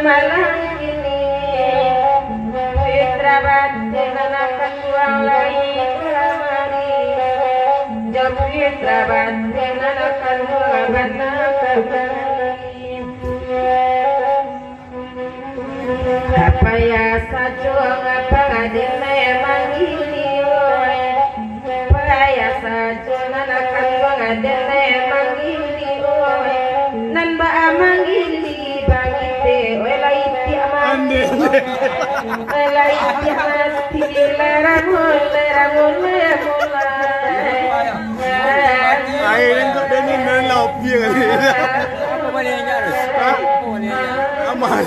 Malam ini Fitra Batin akan buang lagi kamari Jam Fitra Batin akan buang kamari Apa ya sajong apa ngadil memang ini Apa ya sajong akan buang ngadil memang ini Nan ba amang ini Akhirnya kok Denny nelop dia kali. Apa boleh nyarus? Apa boleh? Amat.